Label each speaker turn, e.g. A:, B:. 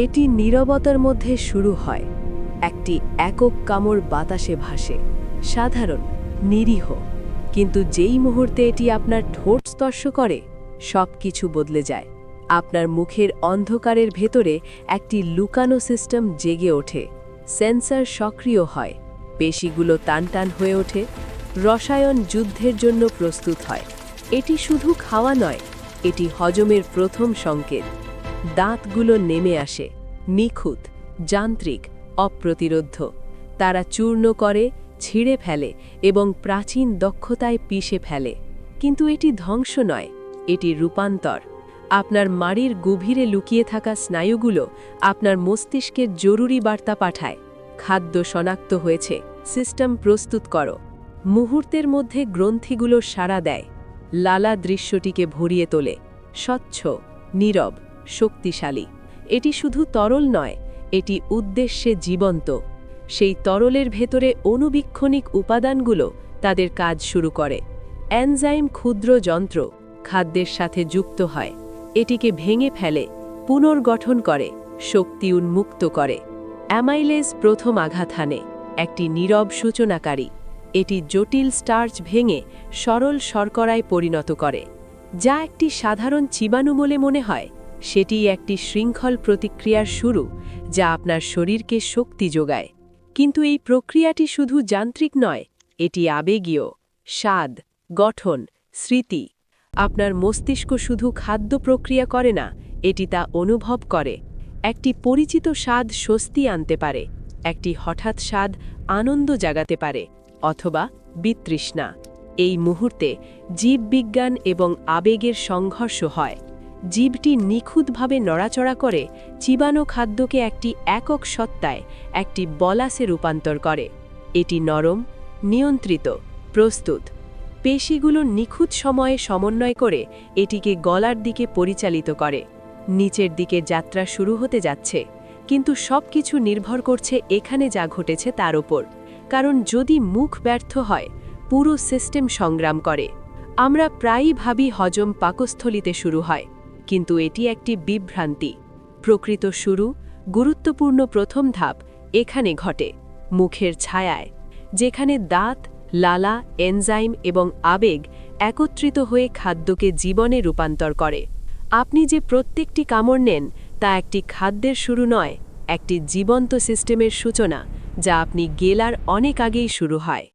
A: এটি নীরবতার মধ্যে শুরু হয়, একটি একক কামড় বাতাসে ভাসে, সাধারণ, নিরীহ, কিন্তু যেই মুহূর্তে এটি আপনার ঠোঁট স্পর্শ করে সব কিছু বদলে যায়। আপনার মুখের অন্ধকারের ভেতরে একটি লুকানো সিস্টেম জেগে ওঠে, সেন্সর সক্রিয় হয়, পেশিগুলো টানটান হয়ে ওঠে, রসায়ন যুদ্ধের জন্য প্রস্তুত হয়। এটি শুধু খাওয়া নয়, এটি হজমের প্রথম সংকেত। দাঁতগুলো নেমে আসে, নিখুঁত, যান্ত্রিক, অপ্রতিরোধ্য। তারা চূর্ণ করে, ছিঁড়ে ফেলে এবং প্রাচীন দক্ষতায় পিষে ফেলে। কিন্তু এটি ধ্বংস নয়, এটি রূপান্তর। আপনার মাড়ির গভীরে লুকিয়ে থাকা স্নায়ুগুলো আপনার মস্তিষ্কের জরুরি বার্তা পাঠায়, খাদ্য শনাক্ত হয়েছে, সিস্টেম প্রস্তুত করো। মুহূর্তের মধ্যে গ্রন্থিগুলো সাড়া দেয়, লালা দৃশ্যটিকে ভরিয়ে তোলে, স্বচ্ছ, নীরব, শক্তিশালী। এটি শুধু তরল নয়, এটি উদ্দেশ্যে জীবন্ত। সেই তরলের ভেতরে অণুবীক্ষণিক উপাদানগুলো তাদের কাজ শুরু করে। এনজাইম ক্ষুদ্র যন্ত্র খাদ্যের সাথে যুক্ত হয়, এটিকে ভেঙে ফেলে, পুনর্গঠন করে, শক্তি উন্মুক্ত করে। অ্যামাইলেজ প্রথম আঘাত হানে, একটি নীরব সূচনাকারী। এটি জটিল স্টার্চ ভেঙে সরল শর্করায় পরিণত করে। যা একটি সাধারণ চিবাণু বলে মনে হয়, সেটি একটি শৃঙ্খল প্রতিক্রিয়ার শুরু, যা আপনার শরীরকে শক্তি যোগায়। কিন্তু এই প্রক্রিয়াটি শুধু যান্ত্রিক নয়, এটি আবেগীয়। স্বাদ, গঠন, স্মৃতি। আপনার মস্তিষ্ক শুধু খাদ্য প্রক্রিয়া করে না, এটি তা অনুভব করে। একটি পরিচিত স্বাদ স্বস্তি আনতে পারে, একটি হঠাৎ স্বাদ আনন্দ জাগাতে পারে, অথবা বিতৃষ্ণা। এই মুহূর্তে জীববিজ্ঞান এবং আবেগের সংঘর্ষ হয়। জীবটি নিখুঁতভাবে নড়াচড়া করে চিবানো খাদ্যকে একটি একক সত্তায়, একটি বলাসে রূপান্তর করে। এটি নরম, নিয়ন্ত্রিত, প্রস্তুত। পেশিগুলো নিখুঁত সময়ে সমন্বয় করে এটিকে গলার দিকে পরিচালিত করে। নিচের দিকে যাত্রা শুরু হতে যাচ্ছে, কিন্তু সব কিছু নির্ভর করছে এখানে যা ঘটেছে তার ওপর। কারণ যদি মুখ ব্যর্থ হয়, পুরো সিস্টেম সংগ্রাম করে। আমরা প্রায়ই ভাবি হজম পাকস্থলিতে শুরু হয়, কিন্তু এটি একটি বিভ্রান্তি। প্রকৃত শুরু, গুরুত্বপূর্ণ প্রথম ধাপ এখানে ঘটে, মুখের ছায়ায়, যেখানে দাঁত, লালা, এনজাইম এবং আবেগ একত্রিত হয়ে খাদ্যকে জীবনে রূপান্তর করে। আপনি যে প্রত্যেকটি কামড় নেন তা একটি খাদ্যের শুরু নয়, একটি জীবন্ত সিস্টেমের সূচনা, যা আপনি গেলার অনেক আগেই শুরু হয়।